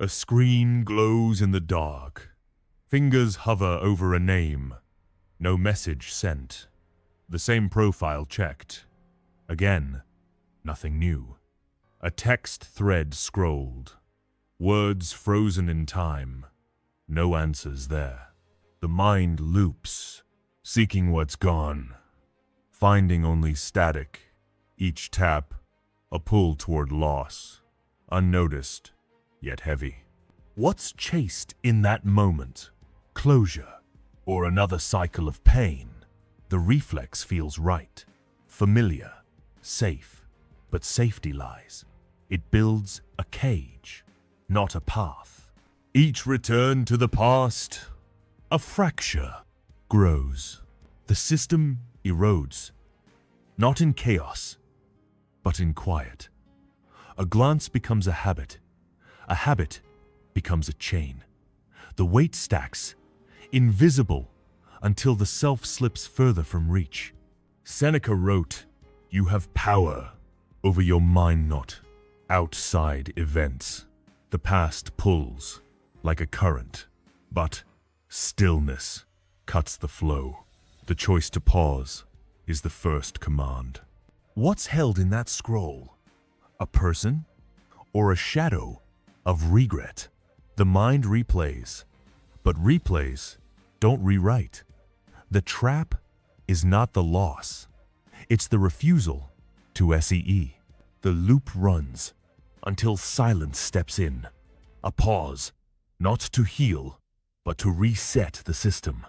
A screen glows in the dark. Fingers hover over a name. No message sent. The same profile checked. Again, nothing new. A text thread scrolled. Words frozen in time. No answers there. The mind loops, seeking what's gone, finding only static. Each tap, a pull toward loss, unnoticed, yet heavy. What's chased in that moment? Closure, or another cycle of pain? The reflex feels right, familiar, safe, but safety lies. It builds a cage, not a path. Each return to the past, a fracture grows. The system erodes, not in chaos, but in quiet. A glance becomes a habit becomes a chain. The weight stacks, invisible until the self slips further from reach. Seneca wrote, "You have power over your mind, not outside events." The past pulls like a current, but stillness cuts the flow. The choice to pause is the first command. What's held in that scroll? A person or a shadow of regret? The mind replays, but replays don't rewrite. The trap is not the loss. It's the refusal to SEE. The loop runs until silence steps in. A pause, not to heal, but to reset the system.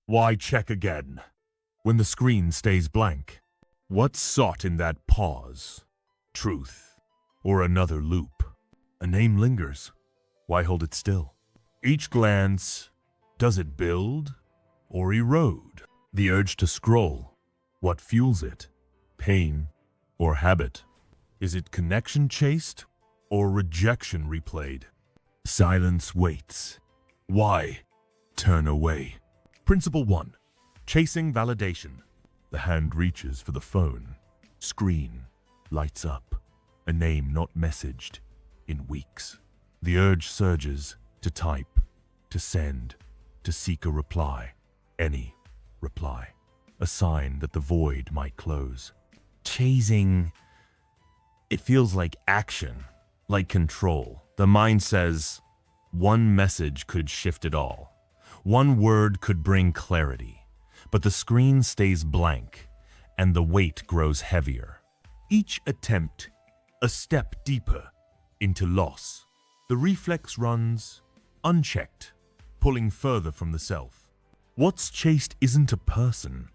Why check again when the screen stays blank? What's sought in that pause? Truth or another loop? A name lingers. Why hold it still? Each glance, does it build or erode? The urge to scroll, what fuels it? Pain or habit? Is it connection chased or rejection replayed? Silence waits. Why turn away? Principle 1. Chasing validation. The hand reaches for the phone. Screen lights up. A name not messaged in weeks. The urge surges to type, to send, to seek a reply. Any reply. A sign that the void might close. Chasing, it feels like action, like control. The mind says, one message could shift it all. One word could bring clarity. But the screen stays blank, and the weight grows heavier. Each attempt, a step deeper into loss. The reflex runs unchecked, pulling further from the self. What's chased isn't a person,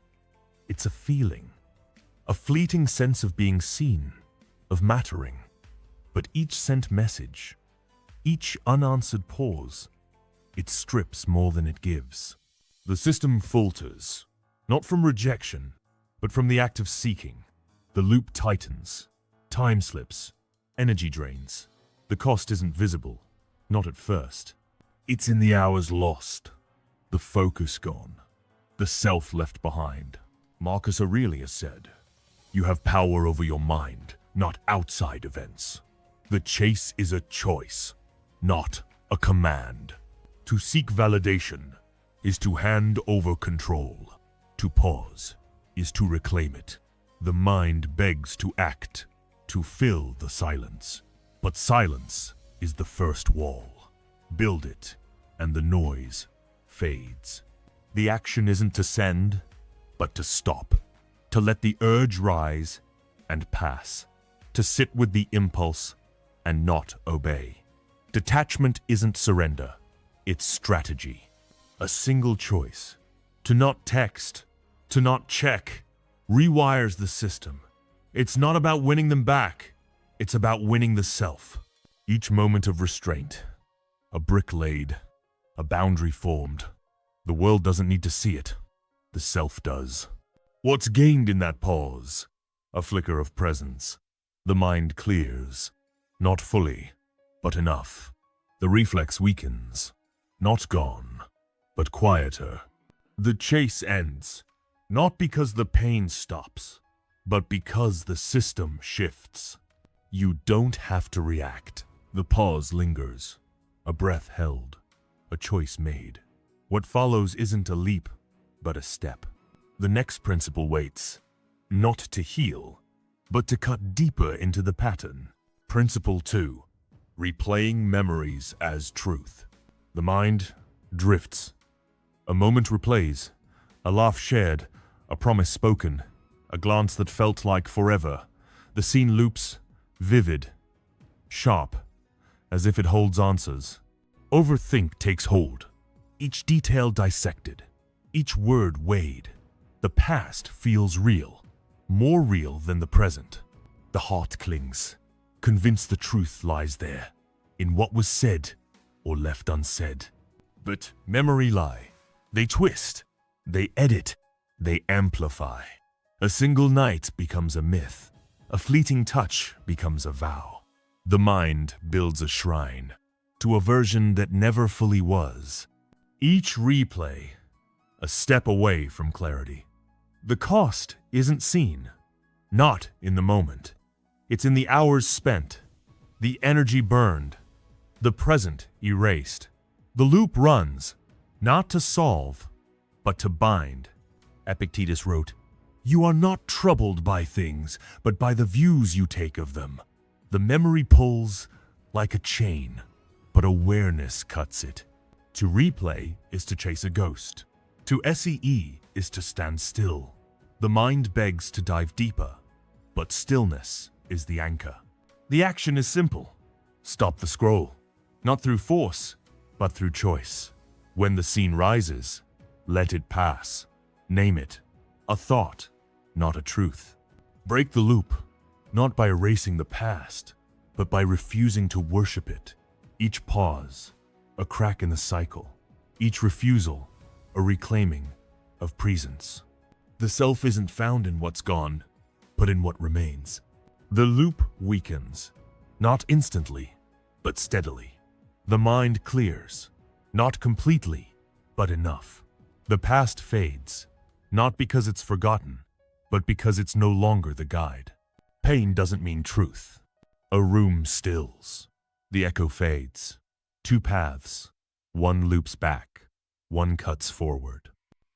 it's a feeling. A fleeting sense of being seen, of mattering. But each sent message, each unanswered pause, it strips more than it gives. The system falters, not from rejection, but from the act of seeking. The loop tightens, time slips, energy drains. The cost isn't visible, not at first. It's in the hours lost, the focus gone, the self left behind. Marcus Aurelius said, "You have power over your mind, not outside events." The chase is a choice, not a command. To seek validation is to hand over control. To pause is to reclaim it. The mind begs to act, to fill the silence. But silence is the first wall. Build it, and the noise fades. The action isn't to send, but to stop. To let the urge rise and pass. To sit with the impulse and not obey. Detachment isn't surrender, it's strategy. A single choice. To not text, to not check, rewires the system. It's not about winning them back. It's about winning the self. Each moment of restraint, a brick laid, a boundary formed. The world doesn't need to see it. The self does. What's gained in that pause? A flicker of presence. The mind clears. Not fully, but enough. The reflex weakens. Not gone, but quieter. The chase ends, not because the pain stops, but because the system shifts. You don't have to react. The pause lingers. A breath held, a choice made. What follows isn't a leap, but a step. The next principle waits, not to heal, but to cut deeper into the pattern. Principle 2. Replaying memories as truth. The mind drifts. A moment replays, a laugh shared, a promise spoken, a glance that felt like forever. The scene loops, vivid, sharp, as if it holds answers. Overthink takes hold, each detail dissected, each word weighed. The past feels real, more real than the present. The heart clings, convinced the truth lies there, in what was said or left unsaid. But memory lie. They twist, they edit, they amplify. A single night becomes a myth. A fleeting touch becomes a vow. The mind builds a shrine to a version that never fully was. Each replay, a step away from clarity. The cost isn't seen, not in the moment. It's in the hours spent, the energy burned, the present erased. The loop runs, not to solve, but to bind. Epictetus wrote, "You are not troubled by things, but by the views you take of them. The memory pulls like a chain, but awareness cuts it." To replay is to chase a ghost. To SEE is to stand still. The mind begs to dive deeper, but stillness is the anchor. The action is simple. Stop the scroll, not through force, but through choice. When the scene rises, let it pass. Name it. A thought, not a truth. Break the loop, not by erasing the past, but by refusing to worship it. Each pause, a crack in the cycle. Each refusal, a reclaiming of presence. The self isn't found in what's gone, but in what remains. The loop weakens, not instantly, but steadily. The mind clears, not completely, but enough. The past fades, not because it's forgotten, but because it's no longer the guide. Pain doesn't mean truth. A room stills. The echo fades. Two paths. One loops back. One cuts forward.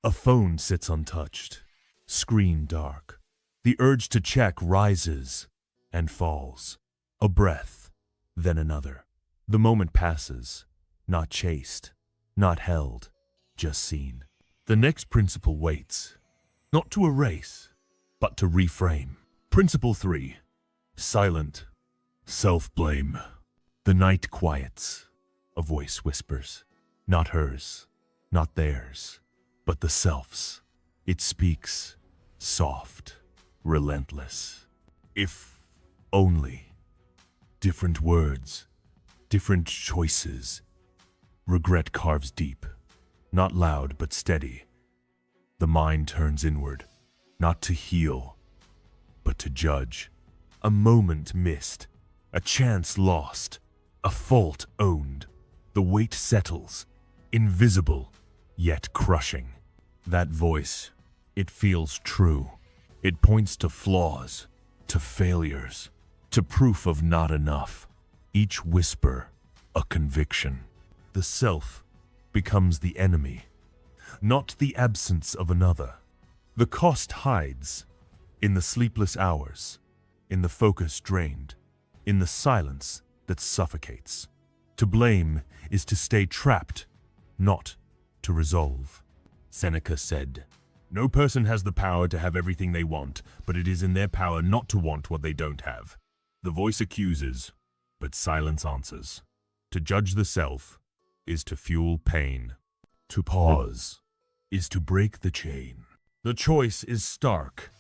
A phone sits untouched. Screen dark. The urge to check rises and falls. A breath, then another. The moment passes, not chased, not held, just seen. The next principle waits, not to erase, but to reframe. Principle 3. Silent. Self-blame. The night quiets. A voice whispers. Not hers, not theirs, but the self's. It speaks, soft, relentless. If only. Different words, different choices. Regret carves deep, not loud but steady. The mind turns inward, not to heal, but to judge. A moment missed, a chance lost, a fault owned. The weight settles, invisible, yet crushing. That voice, it feels true. It points to flaws, to failures, to proof of not enough. Each whisper, a conviction. The self becomes the enemy, not the absence of another. The cost hides in the sleepless hours, in the focus drained, in the silence that suffocates. To blame is to stay trapped, not to resolve. Seneca said, "No person has the power to have everything they want, but it is in their power not to want what they don't have." The voice accuses, but silence answers. To judge the self is to fuel pain. To pause is to break the chain. The choice is stark.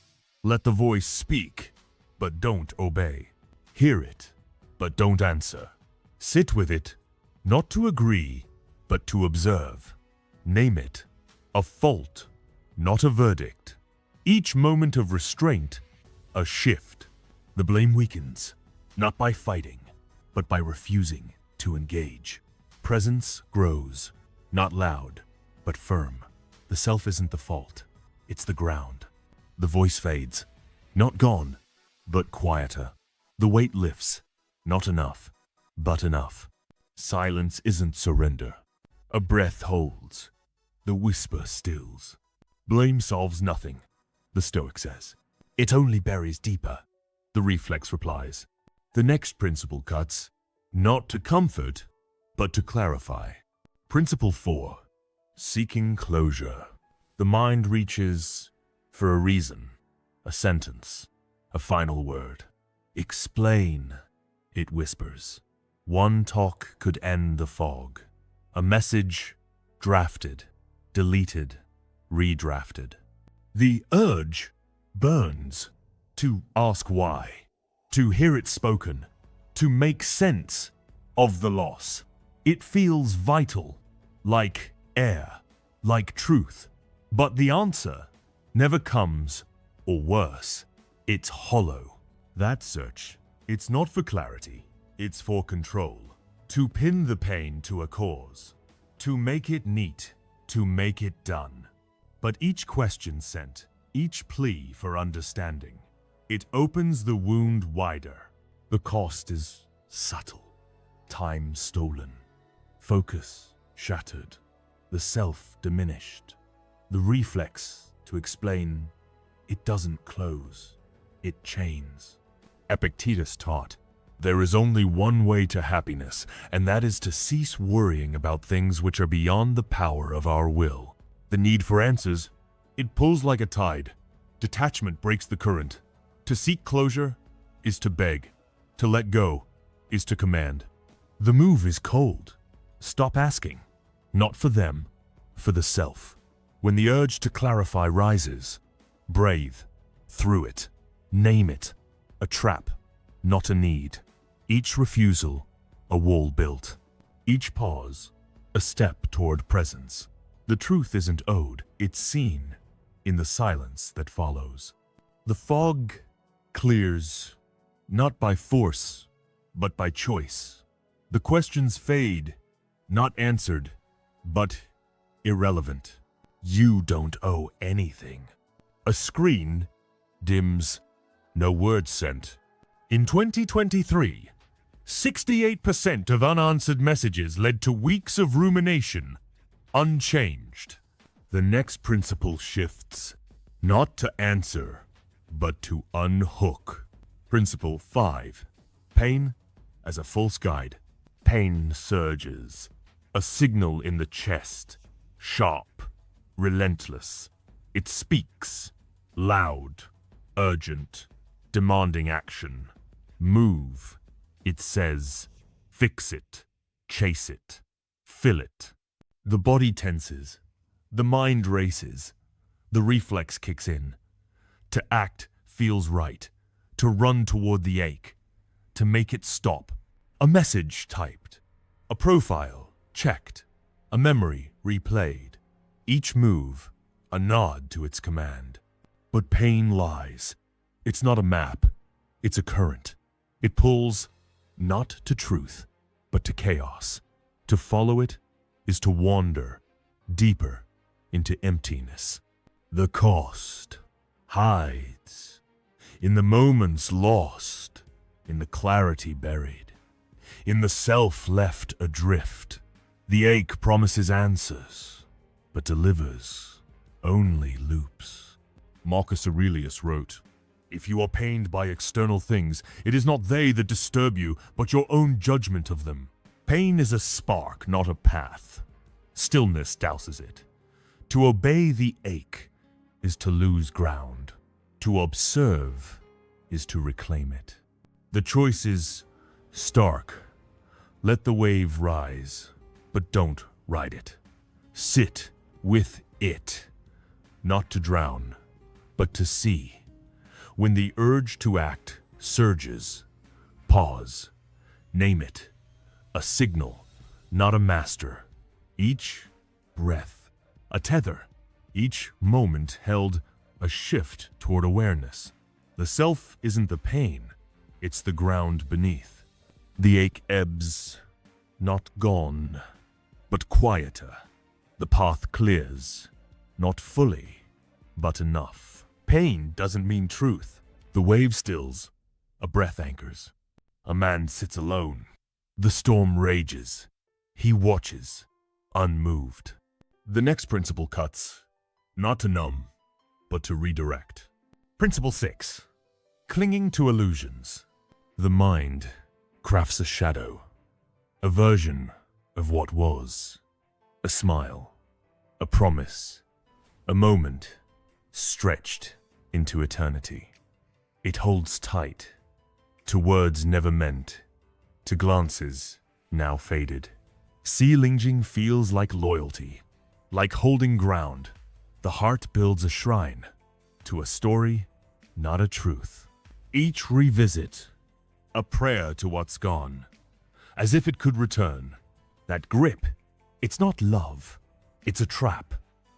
Let the voice speak, but don't obey. Hear it, but don't answer. Sit with it, not to agree, but to observe. Name it, a fault, not a verdict. Each moment of restraint, a shift. The blame weakens, not by fighting, but by refusing to engage. Presence grows, not loud, but firm. The self isn't the fault, it's the ground. The voice fades, not gone, but quieter. The weight lifts, not enough, but enough. Silence isn't surrender. A breath holds. The whisper stills. Blame solves nothing, the Stoic says. It only buries deeper, the reflex replies. The next principle cuts, not to comfort, but to clarify. Principle 4. Seeking closure. The mind reaches for a reason, a sentence, a final word. Explain, it whispers. One talk could end the fog. A message drafted, deleted, redrafted. The urge burns to ask why, to hear it spoken, to make sense of the loss. It feels vital, like air, like truth. But the answer never comes, or worse, it's hollow. That search, it's not for clarity, it's for control. To pin the pain to a cause, to make it neat, to make it done. But each question sent, each plea for understanding, it opens the wound wider. The cost is subtle, time stolen, focus shattered, the self diminished. The reflex to explain, it doesn't close, it chains. Epictetus taught, there is only one way to happiness, and that is to cease worrying about things which are beyond the power of our will. The need for answers, it pulls like a tide. Detachment breaks the current. To seek closure is to beg. To let go is to command. The move is cold. Stop asking. Not for them, for the self. When the urge to clarify rises, breathe through it. Name it. A trap, not a need. Each refusal, a wall built. Each pause, a step toward presence. The truth isn't owed, it's seen in the silence that follows. The fog clears, not by force, but by choice. The questions fade, not answered, but irrelevant. You don't owe anything. A screen dims, no words sent. In 2023, 68% of unanswered messages led to weeks of rumination, unchanged. The next principle shifts, not to answer, but to unhook. Principle 5. Pain as a false guide. Pain surges, a signal in the chest, sharp, relentless. It speaks, loud, urgent, demanding action. Move, it says. Fix it, chase it, fill it. The body tenses, the mind races, the reflex kicks in. To act feels right, to run toward the ache, to make it stop. A message typed, a profile checked, a memory replayed. Each move, a nod to its command. But pain lies. It's not a map, it's a current. It pulls not to truth, but to chaos. To follow it is to wander deeper into emptiness. The cost hides in the moments lost, in the clarity buried, in the self left adrift. The ache promises answers, but delivers only loops. Marcus Aurelius wrote, "If you are pained by external things, it is not they that disturb you, but your own judgment of them. Pain is a spark, not a path. Stillness douses it. To obey the ache is to lose ground. To observe is to reclaim it. The choice is stark. Let the wave rise, but don't ride it. Sit with it, not to drown, but to see. When the urge to act surges, pause, name it. A signal, not a master. Each breath, a tether. Each moment held a shift toward awareness. The self isn't the pain, it's the ground beneath. The ache ebbs, not gone, but quieter. The path clears, not fully, but enough. Pain doesn't mean truth. The wave stills, a breath anchors. A man sits alone, The storm rages. He watches, unmoved. The next principle cuts, not to numb, but to redirect. Principle 6. Clinging to illusions. The mind crafts a shadow, a version of what was, a smile, a promise, a moment stretched into eternity. It holds tight to words never meant, to glances now faded. Sea-linging feels like loyalty, like holding ground. The heart builds a shrine to a story, not a truth. Each revisit, a prayer to what's gone, as if it could return. That grip, it's not love, it's a trap.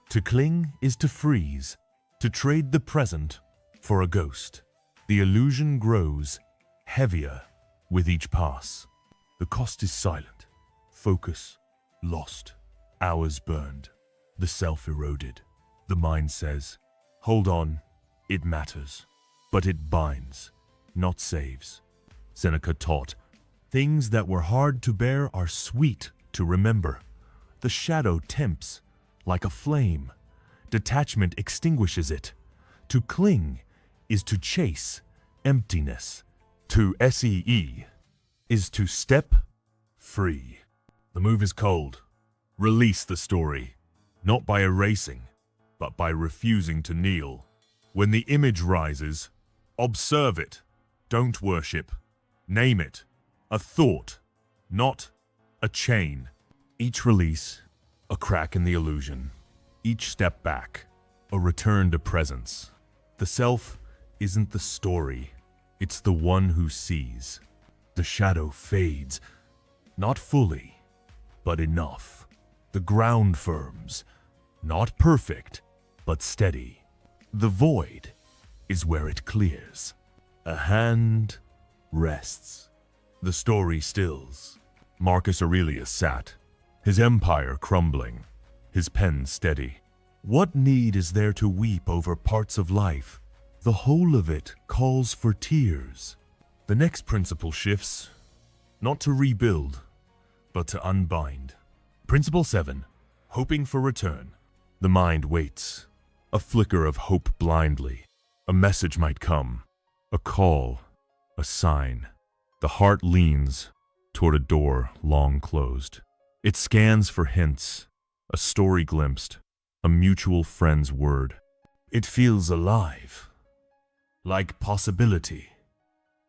To cling is to freeze, to trade the present for a ghost. The illusion grows heavier with each pass. The cost is silent, focus lost, hours burned, the self eroded. The mind says, hold on, it matters. But it binds, not saves. Seneca taught, things that were hard to bear are sweet to remember. The shadow tempts like a flame. Detachment extinguishes it. To cling is to chase emptiness. To see is to step free. The move is cold. Release the story, not by erasing, but by refusing to kneel. When the image rises, observe it, don't worship. Name it, a thought, not a chain. Each release, a crack in the illusion. Each step back, a return to presence. The self isn't the story, it's the one who sees. The shadow fades, not fully, but enough. The ground firms, not perfect, but steady. The void is where it clears. A hand rests. The story stills. Marcus Aurelius sat, his empire crumbling, his pen steady. What need is there to weep over parts of life? The whole of it calls for tears. The next principle shifts, not to rebuild, but to unbind. Principle 7, hoping for return. The mind waits, a flicker of hope blindly. A message might come, a call, a sign. The heart leans toward a door long closed. It scans for hints, a story glimpsed, a mutual friend's word. It feels alive, like possibility,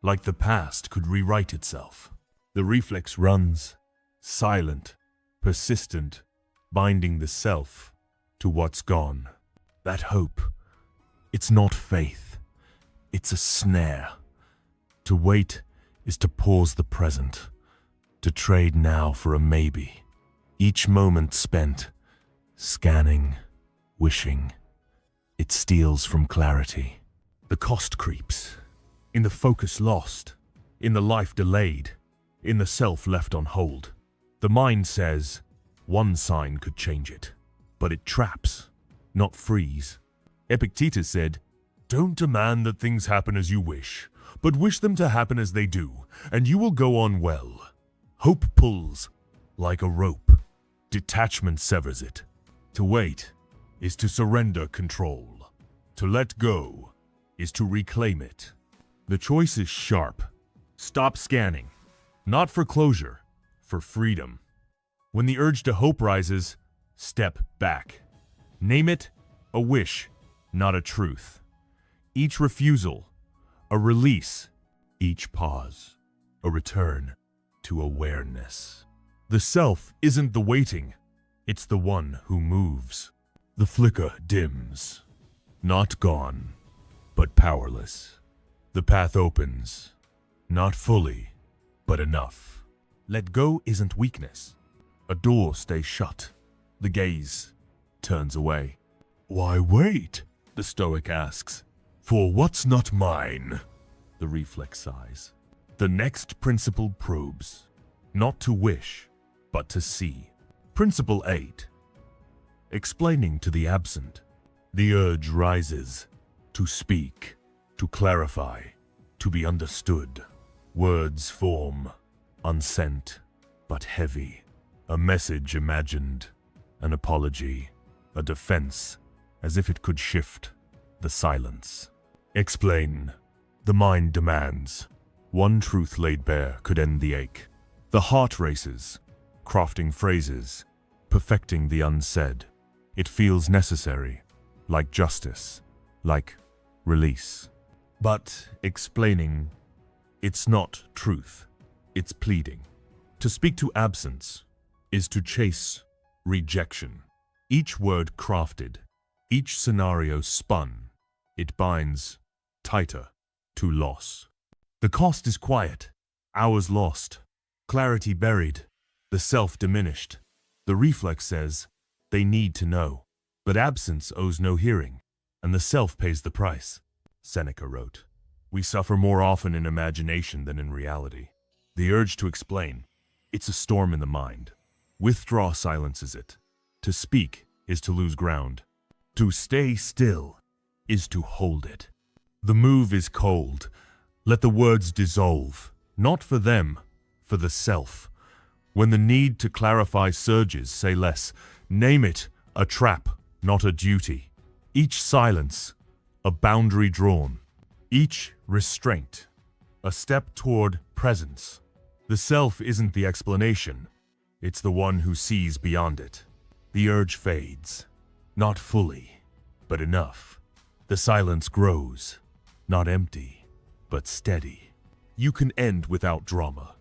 like the past could rewrite itself. The reflex runs, silent, persistent, binding the self to what's gone. That hope, it's not faith, it's a snare. To wait is to pause the present, to trade now for a maybe. Each moment spent, scanning, wishing, it steals from clarity. The cost creeps, in the focus lost, in the life delayed, in the self left on hold. The mind says, one sign could change it, but it traps, not frees. Epictetus said, don't demand that things happen as you wish, but wish them to happen as they do, and you will go on well. Hope pulls, like a rope. Detachment severs it. To wait is to surrender control. To let go is to reclaim it. The choice is sharp. Stop scanning, not for closure, for freedom. When the urge to hope rises, step back. Name it a wish, not a truth. Each refusal, a release. Each pause, a return to awareness. The self isn't the waiting, it's the one who moves. The flicker dims, not gone, but powerless. The path opens, not fully, but enough. Let go isn't weakness. A door stays shut. The gaze turns away. Why wait? The Stoic asks. For what's not mine? The reflex sighs. The next principle probes, not to wish, but to see. Principle 8. Explaining to the absent. The urge rises to speak, to clarify, to be understood. Words form, unsent, but heavy. A message imagined, an apology, a defense, as if it could shift the silence. Explain. The mind demands. One truth laid bare could end the ache. The heart races, crafting phrases, perfecting the unsaid. It feels necessary, like justice, like release. But explaining, it's not truth, it's pleading. To speak to absence is to chase rejection. Each word crafted, each scenario spun, it binds tighter to loss. The cost is quiet, hours lost, clarity buried, the self diminished. The reflex says they need to know, but absence owes no hearing, and the self pays the price. Seneca wrote, "We suffer more often in imagination than in reality." The urge to explain, it's a storm in the mind. Withdraw silences it. To speak is to lose ground. To stay still is to hold it. The move is cold. Let the words dissolve, not for them, for the self. When the need to clarify surges, say less. Name it a trap, not a duty. Each silence, a boundary drawn. Each restraint, a step toward presence. The self isn't the explanation. It's the one who sees beyond it. The urge fades, not fully, but enough. The silence grows, not empty, but steady. You can end without drama.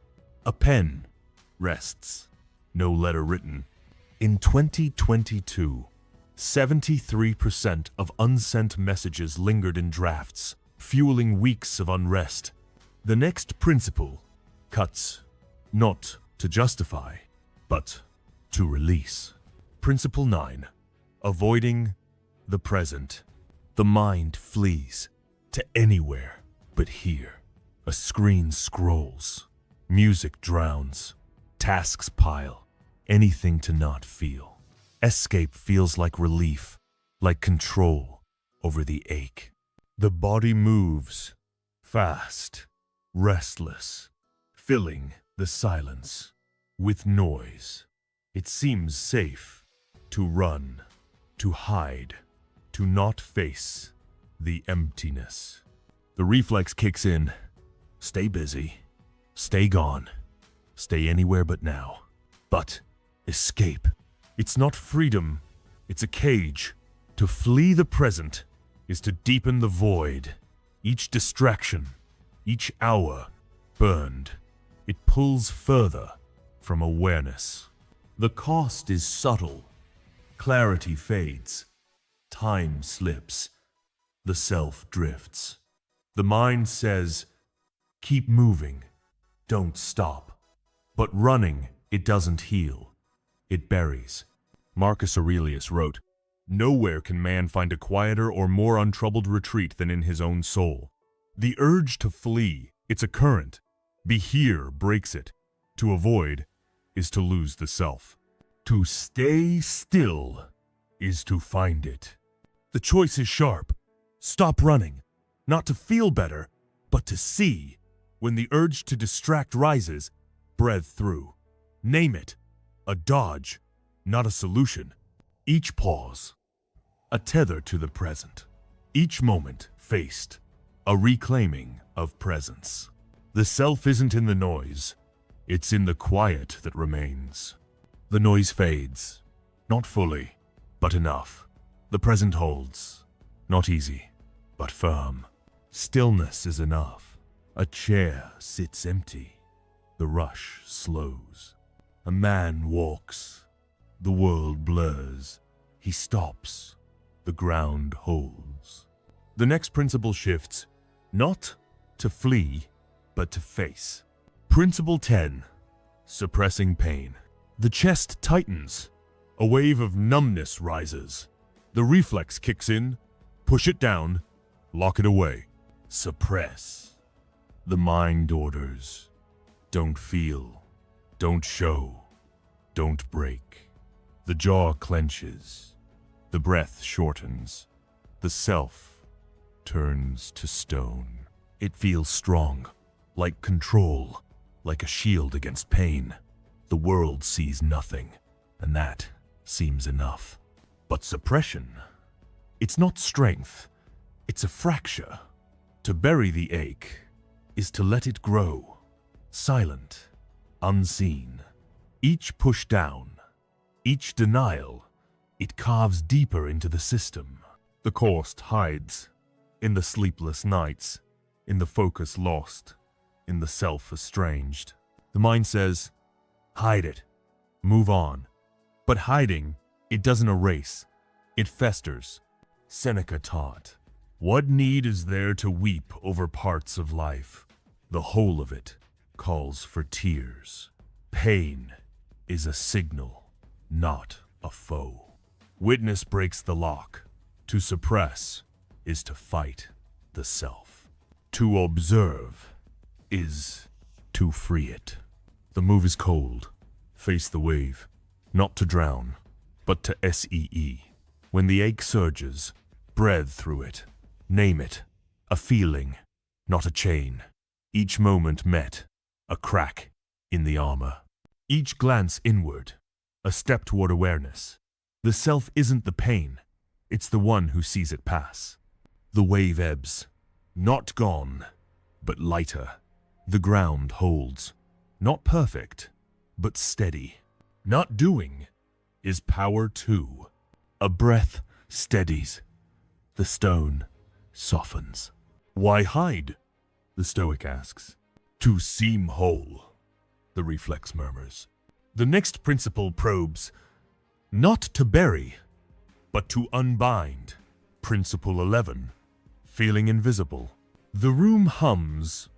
A pen rests, no letter written. In 2022, 73% of unsent messages lingered in drafts, fueling weeks of unrest. The next principle cuts, not to justify, but to release. Principle 9. Avoiding the present. The mind flees to anywhere but here. A screen scrolls. Music drowns. Tasks pile. Anything to not feel. Escape feels like relief, like control over the ache. The body moves, fast, restless, filling the silence with noise. It seems safe to run, to hide, to not face the emptiness. The reflex kicks in. Stay busy, stay gone, stay anywhere but now. But escape. It's not freedom, it's a cage. To flee the present is to deepen the void. Each distraction, each hour burned, it pulls further from awareness. The cost is subtle. Clarity fades. Time slips. The self drifts. The mind says, keep moving, don't stop. But running, it doesn't heal. It buries. Marcus Aurelius wrote, "Nowhere can man find a quieter or more untroubled retreat than in his own soul." The urge to flee, it's a current. Be here breaks it. To avoid is to lose the self. To stay still is to find it. The choice is sharp. Stop running, not to feel better, but to see. When the urge to distract rises, breathe through. Name it. A dodge, not a solution. Each pause, a tether to the present. Each moment faced, a reclaiming of presence. The self isn't in the noise, it's in the quiet that remains. The noise fades, not fully, but enough. The present holds, not easy, but firm. Stillness is enough. A chair sits empty. The rush slows. A man walks. The world blurs. He stops. The ground holds. The next principle shifts, not to flee, but to face. Principle 10. Suppressing pain. The chest tightens. A wave of numbness rises. The reflex kicks in. Push it down. Lock it away. Suppress. The mind orders. Don't feel. Don't show. Don't break. The jaw clenches. The breath shortens. The self turns to stone. It feels strong, like control, like a shield against pain. The world sees nothing, and that seems enough. But suppression, it's not strength, it's a fracture. To bury the ache is to let it grow, silent, unseen. Each push down, each denial, it carves deeper into the system. The cost hides in the sleepless nights, in the focus lost, in the self estranged. The mind says, hide it, move on. But hiding, it doesn't erase, it festers. Seneca taught, what need is there to weep over parts of life? The whole of it calls for tears. Pain is a signal, not a foe. Witness breaks the lock. To suppress is to fight the self. To observe is to free it. The move is cold. Face the wave, not to drown, but to see. When the ache surges, breathe through it. Name it, a feeling, not a chain. Each moment met, a crack in the armor. Each glance inward, a step toward awareness. The self isn't the pain, it's the one who sees it pass. The wave ebbs, not gone, but lighter. The ground holds, not perfect, but steady. Not doing is power too. A breath steadies. The stone softens. Why hide? The Stoic asks. To seem whole, the reflex murmurs. The next principle probes, not to bury, but to unbind. Principle 11, feeling invisible. The room hums,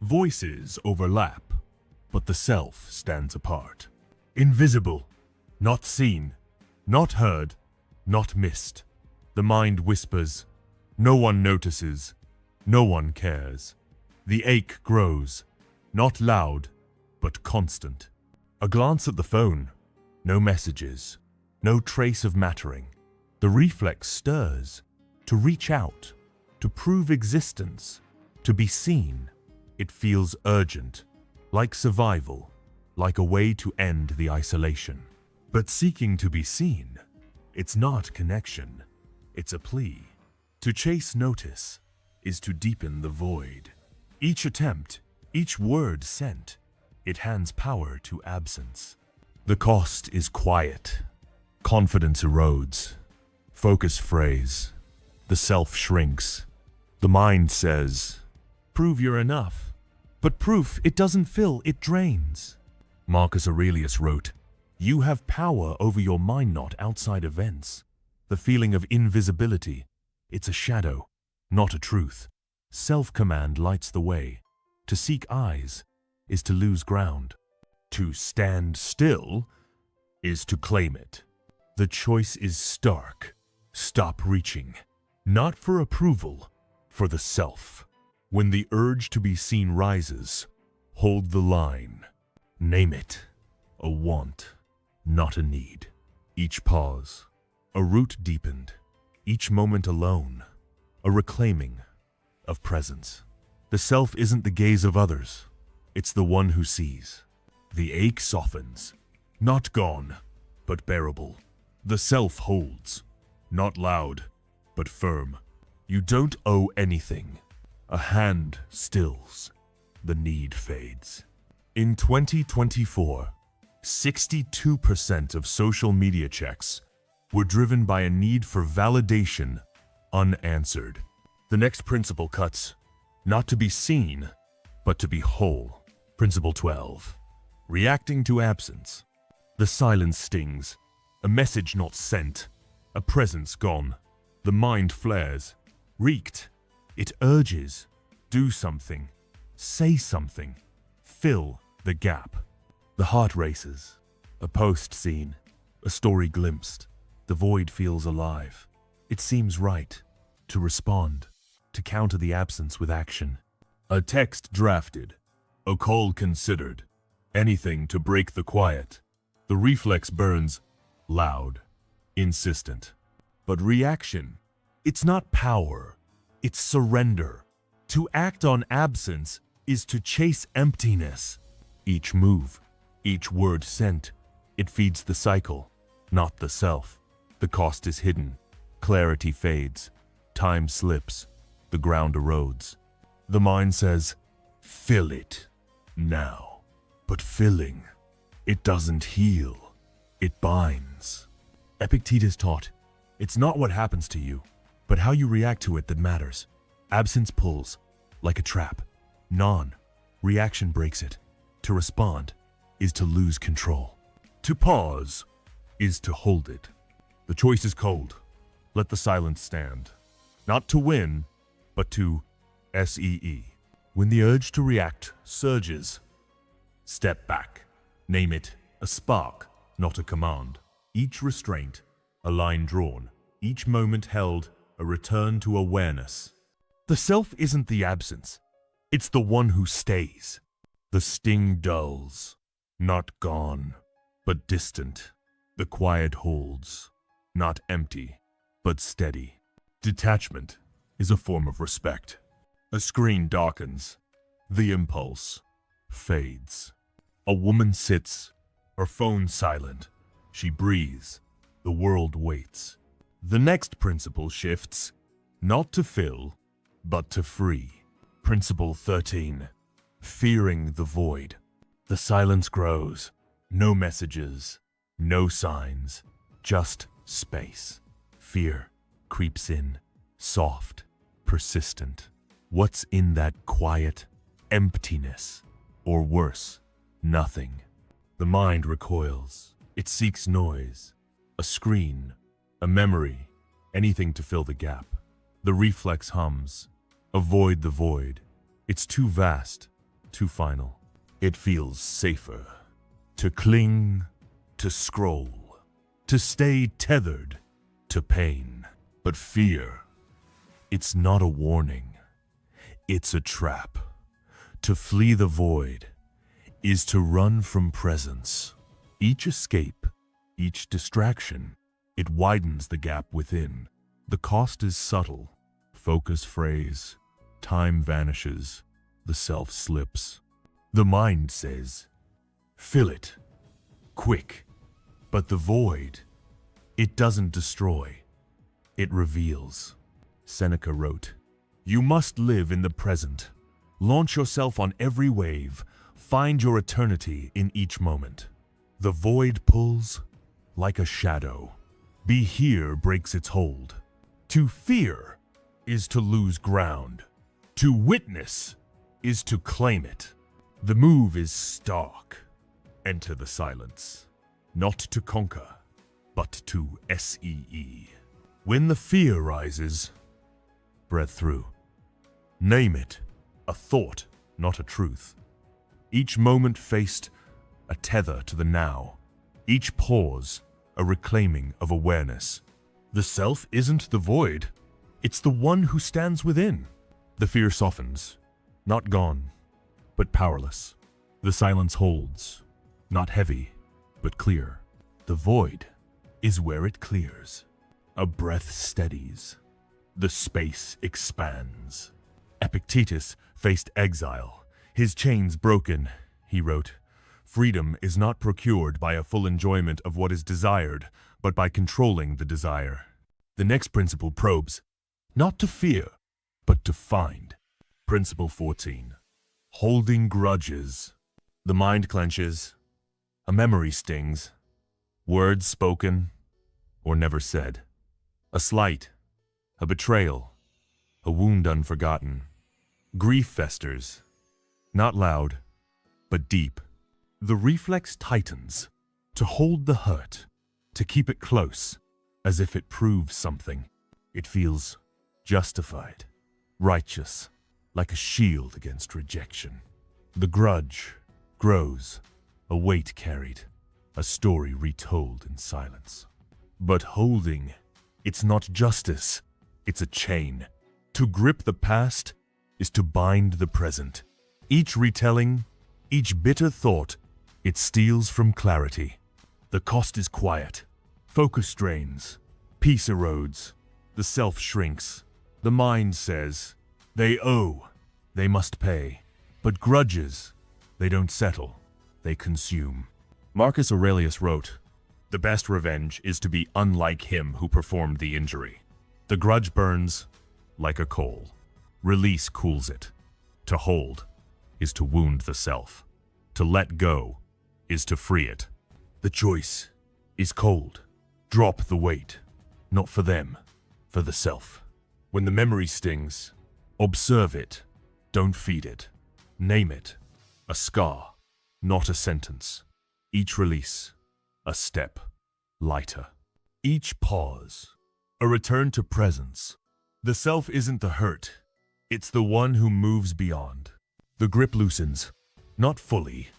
voices overlap, but the self stands apart. Invisible, not seen, not heard, not missed. The mind whispers, no one notices, no one cares. The ache grows, not loud, but constant. A glance at the phone, no messages, no trace of mattering. The reflex stirs, to reach out, to prove existence, to be seen. It feels urgent, like survival, like a way to end the isolation. But seeking to be seen, it's not connection, it's a plea. To chase notice is to deepen the void. Each attempt, each word sent, it hands power to absence. The cost is quiet. Confidence erodes. Focus frays. The self shrinks. The mind says, prove you're enough. But proof, it doesn't fill, it drains. Marcus Aurelius wrote, you have power over your mind not outside events. The feeling of invisibility, it's a shadow, not a truth. Self-command lights the way. To seek eyes is to lose ground. To stand still is to claim it. The choice is stark. Stop reaching. Not for approval, for the self. When the urge to be seen rises, hold the line. Name it. A want, not a need. Each pause, a root deepened. Each moment alone, a reclaiming of presence. The self isn't the gaze of others. It's the one who sees. The ache softens, not gone, but bearable. The self holds, not loud, but firm. You don't owe anything. A hand stills. The need fades. In 2024, 62% of social media checks were driven by a need for validation unanswered. The next principle cuts, not to be seen, but to be whole. Principle 12, reacting to absence. The silence stings, a message not sent, a presence gone. The mind flares, wreaked. It urges, do something, say something, fill the gap. The heart races, a post seen, a story glimpsed. The void feels alive. It seems right to respond, to counter the absence with action. A text drafted, a call considered, anything to break the quiet. The reflex burns, loud, insistent. But reaction, it's not power, it's surrender. To act on absence is to chase emptiness. Each move, each word sent, it feeds the cycle, not the self. The cost is hidden. Clarity fades. Time slips. The ground erodes. The mind says, fill it now. But filling, it doesn't heal. It binds. Epictetus taught, it's not what happens to you, but how you react to it that matters. Absence pulls, like a trap. Non-reaction breaks it. To respond is to lose control. To pause is to hold it. The choice is cold. Let the silence stand. Not to win, but to SEE. When the urge to react surges, step back. Name it a spark, not a command. Each restraint, a line drawn. Each moment held, a return to awareness. The self isn't the absence. It's the one who stays. The sting dulls, not gone, but distant. The quiet holds, not empty, but steady. Detachment is a form of respect. A screen darkens. The impulse fades. A woman sits, her phone silent. She breathes. The world waits. The next principle shifts, not to fill, but to free. Principle 13. Fearing the void. The silence grows. No messages, no signs, just space. Fear creeps in, soft, persistent. What's in that quiet emptiness? Or worse, nothing. The mind recoils. It seeks noise, a screen, a memory, anything to fill the gap. The reflex hums. Avoid the void. It's too vast, too final. It feels safer to cling, to scroll, to stay tethered to pain. But fear, it's not a warning. It's a trap. To flee the void is to run from presence. Each escape, each distraction, it widens the gap within. The cost is subtle. Focus phrase. Time vanishes. The self slips. The mind says, fill it. Quick. But the void, it doesn't destroy. It reveals. Seneca wrote, you must live in the present. Launch yourself on every wave. Find your eternity in each moment. The void pulls like a shadow. Be here breaks its hold. To fear is to lose ground. To witness is to claim it. The move is stark. Enter the silence. Not to conquer, but to SEE. When the fear rises, breathe through. Name it, a thought, not a truth. Each moment faced, a tether to the now. Each pause, a reclaiming of awareness. The self isn't the void. It's the one who stands within. The fear softens, not gone, but powerless. The silence holds, not heavy, but clear. The void is where it clears. A breath steadies. The space expands. Epictetus faced exile. His chains broken, he wrote. Freedom is not procured by a full enjoyment of what is desired, but by controlling the desire. The next principle probes, not to fear, but to find. Principle 14. Holding grudges. The mind clenches. A memory stings. Words spoken or never said. A slight. A betrayal. A wound unforgotten. Grief festers. Not loud, but deep. The reflex tightens. To hold the hurt. To keep it close, as if it proves something. It feels justified, righteous, like a shield against rejection. The grudge grows, a weight carried, a story retold in silence. But holding, it's not justice, it's a chain. To grip the past is to bind the present. Each retelling, each bitter thought, it steals from clarity. The cost is quiet. Focus strains. Peace erodes. The self shrinks. The mind says, they owe, they must pay. But grudges, they don't settle. they consume. Marcus Aurelius wrote, "The best revenge is to be unlike him who performed the injury. The grudge burns like a coal. Release cools it. To hold is to wound the self. To let go is to free it. The choice is cold. Drop the weight. Not for them, for the self. When the memory stings, observe it. Don't feed it. Name it. A scar, not a sentence. Each release, a step lighter. Each pause, a return to presence. The self isn't the hurt. It's the one who moves beyond. The grip loosens, not fully,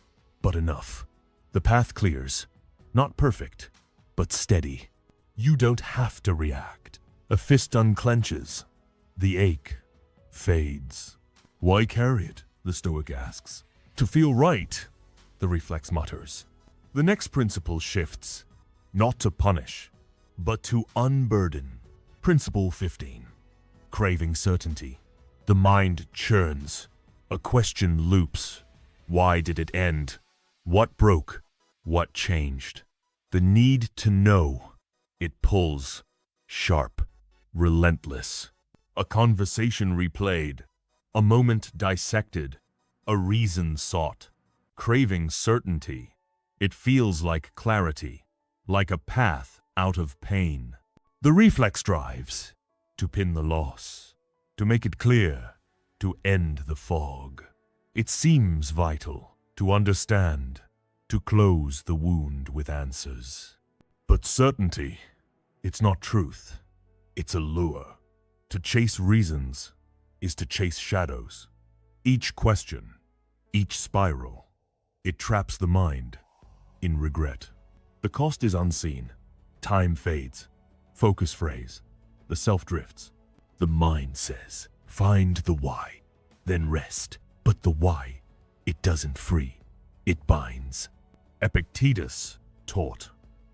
but enough. The path clears, not perfect, but steady. You don't have to react. A fist unclenches. The ache fades. Why carry it? The Stoic asks. To feel right, the reflex mutters. The next principle shifts, not to punish, but to unburden. Principle 15. Craving certainty. The mind churns. A question loops. Why did it end? What broke? What changed? The need to know. It pulls. Sharp. Relentless. A conversation replayed. A moment dissected. A reason sought. Craving certainty. It feels like clarity. Like a path out of pain. The reflex drives. To pin the loss. To make it clear. To end the fog. It seems vital. To understand. To close the wound with answers. But certainty, it's not truth. It's a lure. To chase reasons is to chase shadows. Each question, each spiral, it traps the mind in regret. The cost is unseen. Time fades. Focus frays. The self drifts. The mind says, find the why, then rest. But the why, it doesn't free. It binds. Epictetus taught,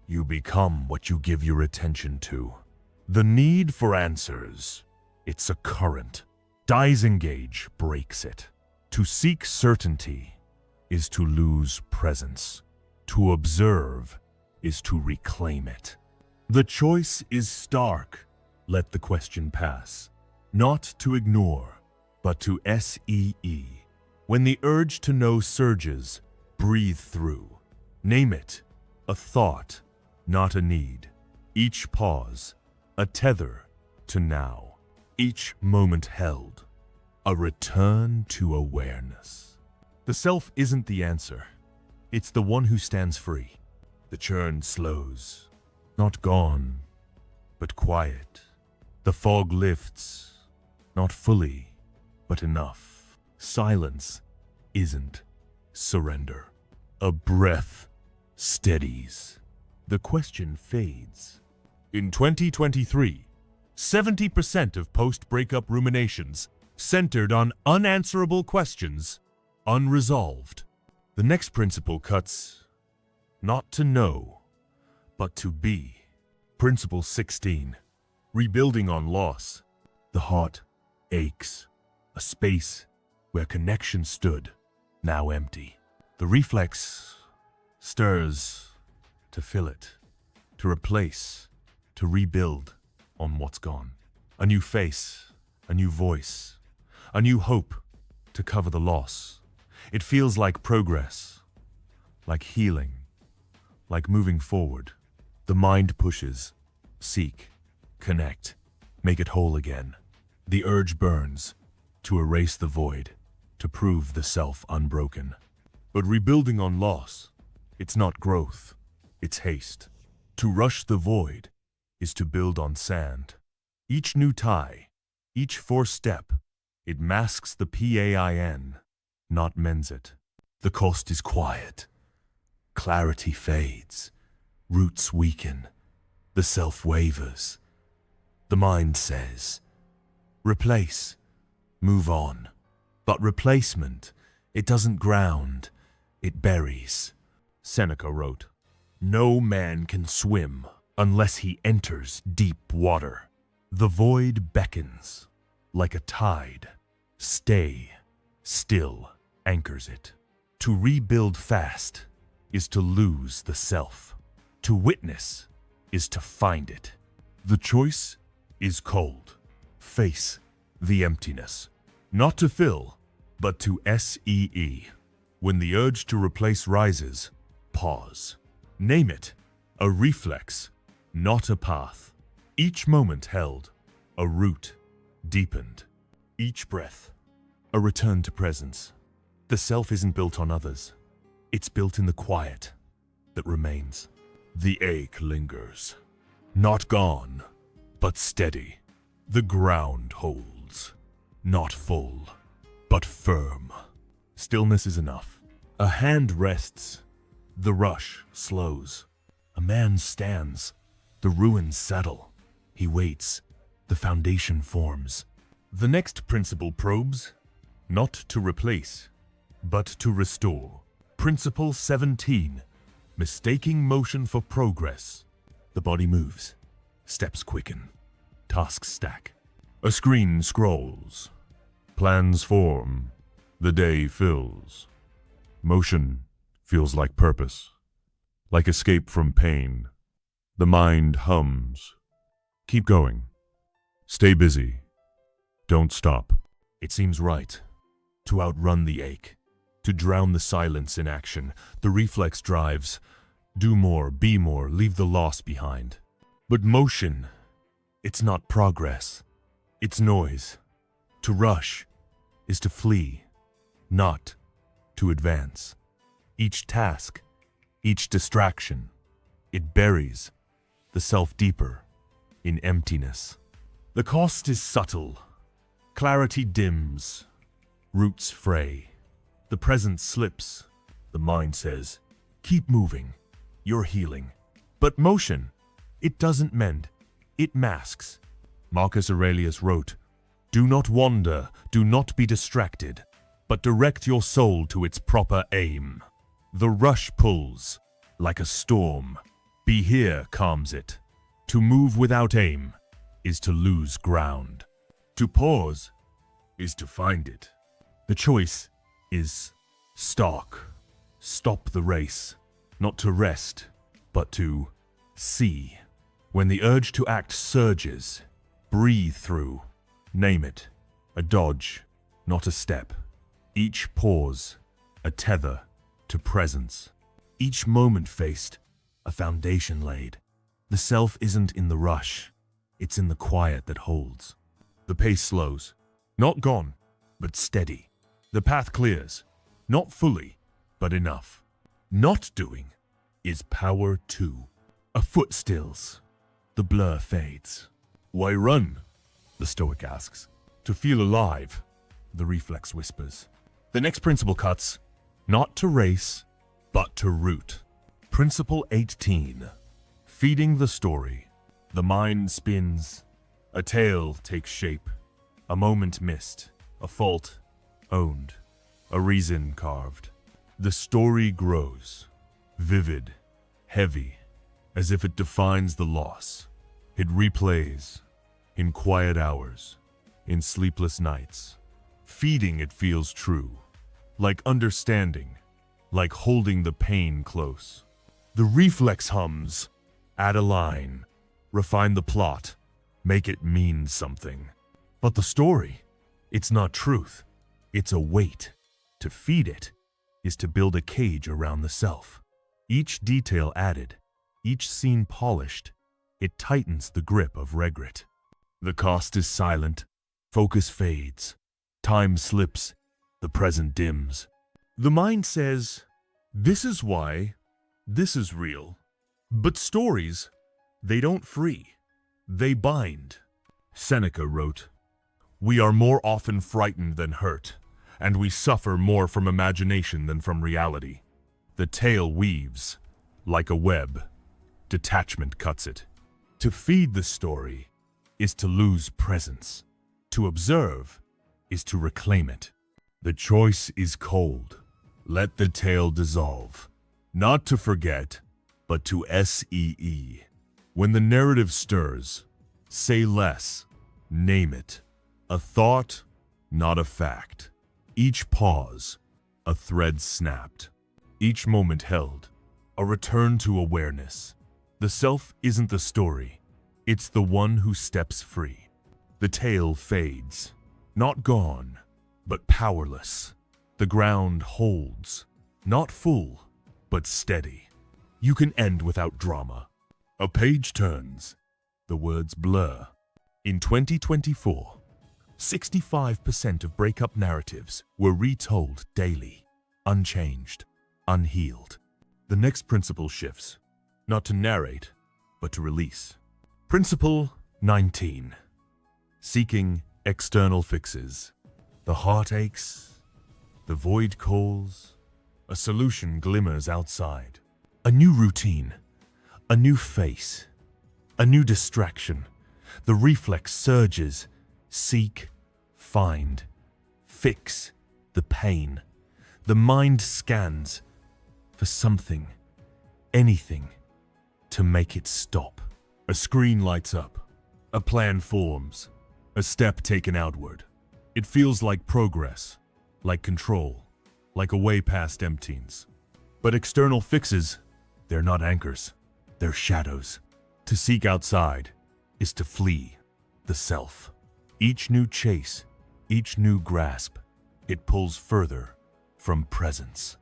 you become what you give your attention to. The need for answers, it's a current. Disengage breaks it. To seek certainty is to lose presence. To observe is to reclaim it. The choice is stark. Let the question pass. Not to ignore, but to see. When the urge to know surges, breathe through. Name it, a thought, not a need. Each pause, a tether to now. Each moment held, a return to awareness. The self isn't the answer. It's the one who stands free. The churn slows, not gone, but quiet. The fog lifts, not fully, but enough. Silence isn't surrender. A breath steadies. The question fades. In 2023, 70% of post-breakup ruminations centered on unanswerable questions, unresolved. The next principle cuts not to know, but to be. Principle 16. Rebuilding on loss. The heart aches. A space where connection stood, now empty. The reflex stirs to fill it, to replace, to rebuild on what's gone. A new face, a new voice, a new hope to cover the loss. It feels like progress, like healing, like moving forward. The mind pushes, seek, connect, make it whole again. The urge burns to erase the void, to prove the self unbroken. But rebuilding on loss, it's not growth, it's haste. To rush the void is to build on sand. Each new tie, each forced step, it masks the pain, not mends it. The cost is quiet. Clarity fades. Roots weaken. The self wavers. The mind says, replace, move on. But replacement, it doesn't ground, it buries. Seneca wrote, no man can swim unless he enters deep water. The void beckons like a tide. Stay still anchors it. To rebuild fast is to lose the self. To witness is to find it. The choice is cold. Face the emptiness. Not to fill, but to see. When the urge to replace rises, pause. Name it, a reflex, not a path. Each moment held, a root deepened. Each breath, a return to presence. The self isn't built on others. It's built in the quiet that remains. The ache lingers. Not gone, but steady. The ground holds. Not full, but firm. Stillness is enough. A hand rests. The rush slows. A man stands. The ruins settle. He waits. The foundation forms. The next principle probes, not to replace, but to restore. Principle 17, mistaking motion for progress. The body moves. Steps quicken. Tasks stack. A screen scrolls. Plans form. The day fills. Motion feels like purpose, like escape from pain. The mind hums. Keep going. Stay busy. Don't stop. It seems right. To outrun the ache. To drown the silence in action. The reflex drives. Do more, be more, leave the loss behind. But motion, it's not progress. It's noise. To rush is to flee, not to advance. Each task, each distraction, it buries the self deeper in emptiness. The cost is subtle. Clarity dims. Roots fray. The present slips. The mind says, keep moving. You're healing. But motion, it doesn't mend. It masks. Marcus Aurelius wrote, do not wander, do not be distracted, but direct your soul to its proper aim. The rush pulls, like a storm. Be here calms it. To move without aim is to lose ground. To pause is to find it. The choice is stalk. Stop the race. Not to rest, but to see. When the urge to act surges, breathe through. Name it, a dodge, not a step. Each pause, a tether to presence. Each moment faced, a foundation laid. The self isn't in the rush, it's in the quiet that holds. The pace slows, not gone, but steady. The path clears, not fully, but enough. Not doing is power too. A foot stills, the blur fades. Why run? The Stoic asks. To feel alive, the reflex whispers. The next principle cuts, not to race, but to root. Principle 18, feeding the story. The mind spins, a tale takes shape, a moment missed, a fault owned, a reason carved. The story grows, vivid, heavy, as if it defines the loss. It replays, in quiet hours, in sleepless nights. Feeding it feels true, like understanding, like holding the pain close. The reflex hums, add a line, refine the plot, make it mean something. But the story, it's not truth, it's a weight. To feed it is to build a cage around the self. Each detail added, each scene polished, it tightens the grip of regret. The cost is silent, focus fades, time slips, the present dims. The mind says, this is why, this is real. But stories, they don't free, they bind. Seneca wrote, we are more often frightened than hurt, and we suffer more from imagination than from reality. The tale weaves, like a web, detachment cuts it. To feed the story is to lose presence. To observe is to reclaim it. The choice is cold. Let the tale dissolve. Not to forget, but to see. When the narrative stirs, say less, name it. A thought, not a fact. Each pause, A thread snapped. Each moment held. A return to awareness. The self isn't the story. It's the one who steps free. The tale fades. Not gone, but powerless. The ground holds. Not full, but steady. You can end without drama. A page turns. The words blur. In 2024, 65% of breakup narratives were retold daily, unchanged, unhealed. The next principle shifts, not to narrate, but to release. Principle 19. Seeking external fixes. The heart aches, the void calls, a solution glimmers outside. A new routine, a new face, a new distraction. The reflex surges. Seek, find, fix the pain. The mind scans for something, anything, to make it stop. A screen lights up. A plan forms. A step taken outward. It feels like progress, like control, like a way past emptiness. But external fixes, they're not anchors. They're shadows. To seek outside is to flee the self. Each new chase, each new grasp, it pulls further from presence.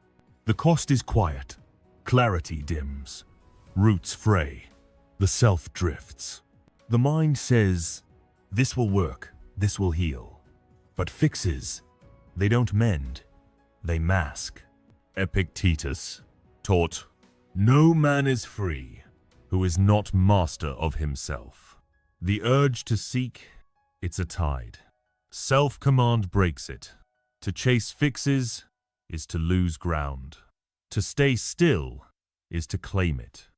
The cost is quiet. Clarity dims. Roots fray. The self drifts. The mind says, this will work, this will heal. But fixes, they don't mend, they mask. Epictetus taught, no man is free who is not master of himself. The urge to seek, it's a tide. Self-command breaks it. To chase fixes is to lose ground. To stay still is to claim it.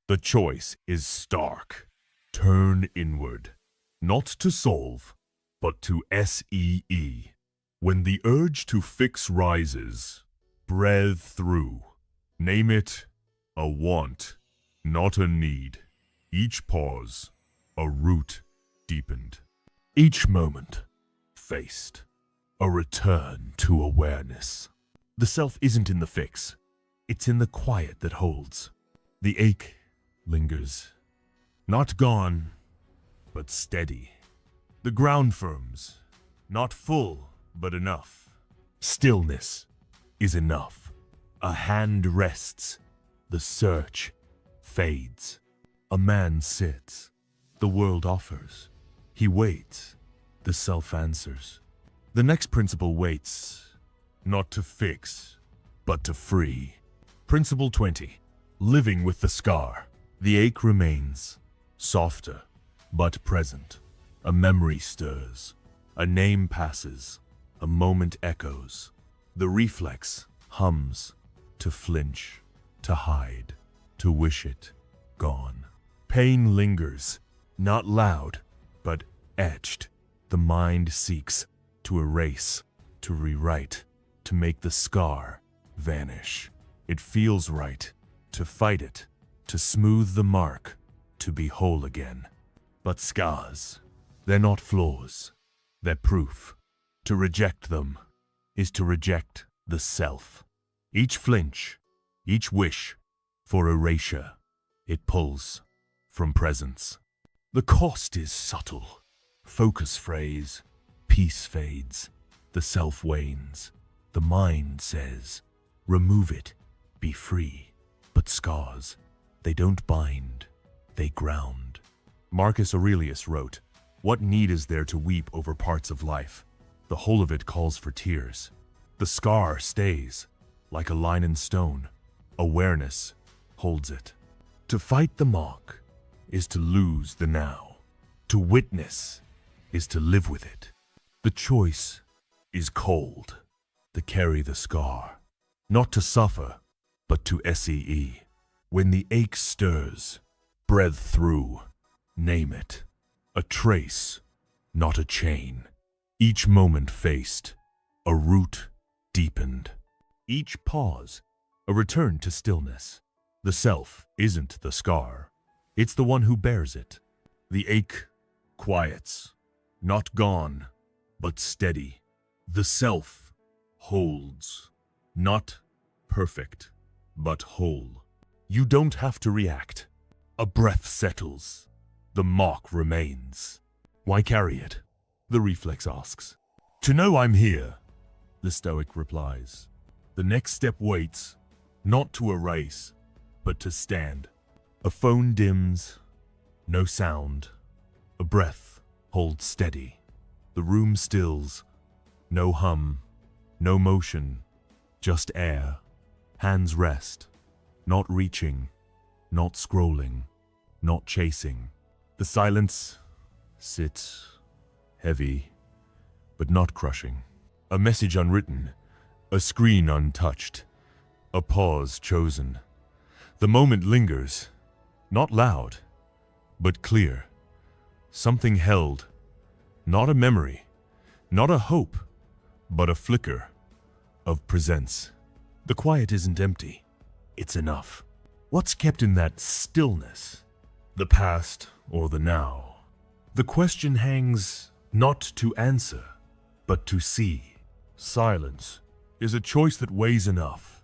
The choice is stark. Turn inward, not to solve, but to SEE. When the urge to fix rises, breathe through. Name it a want, not a need. Each pause, a root deepened. Each moment, faced. A return to awareness. The self isn't in the fix. It's in the quiet that holds. The ache lingers. Not gone, but steady. The ground firms. Not full, but enough. Stillness is enough. A hand rests. The search fades. A man sits. The world offers. He waits. The self answers. The next principle waits, not to fix, but to free. Principle 20. Living with the scar. The ache remains, softer, but present. A memory stirs. A name passes. A moment echoes. The reflex hums, to flinch, to hide, to wish it gone. Pain lingers, not loud, but etched. The mind seeks to erase, to rewrite, to make the scar vanish. It feels right to fight it, to smooth the mark, to be whole again. But scars, they're not flaws, they're proof. To reject them is to reject the self. Each flinch, each wish for erasure, it pulls from presence. The cost is subtle. Focus phrase, peace fades, the self wanes. The mind says, remove it, be free. But scars, they don't bind, they ground. Marcus Aurelius wrote, what need is there to weep over parts of life? The whole of it calls for tears. The scar stays, like a line in stone. Awareness holds it. To fight the mark is to lose the now. To witness is to live with it. The choice is cold, to carry the scar. Not to suffer, but to SEE. When the ache stirs, breathe through, name it. A trace, not a chain. Each moment faced, a root deepened. Each pause, a return to stillness. The self isn't the scar. It's the one who bears it. The ache quiets, not gone, but steady. The self holds. Not perfect, but whole. You don't have to react. A breath settles. The mark remains. Why carry it? The reflex asks. To know I'm here, the Stoic replies. The next step waits, not to erase, but to stand. A phone dims, no sound. A breath holds steady. The room stills, no hum, no motion, just air. Hands rest, not reaching, not scrolling, not chasing. The silence sits heavy, but not crushing. A message unwritten, a screen untouched, a pause chosen. The moment lingers, not loud, but clear. Something held, not a memory, not a hope, but a flicker of presence. The quiet isn't empty, it's enough. What's kept in that stillness? The past or the now? The question hangs not to answer, but to see. Silence is a choice that weighs enough.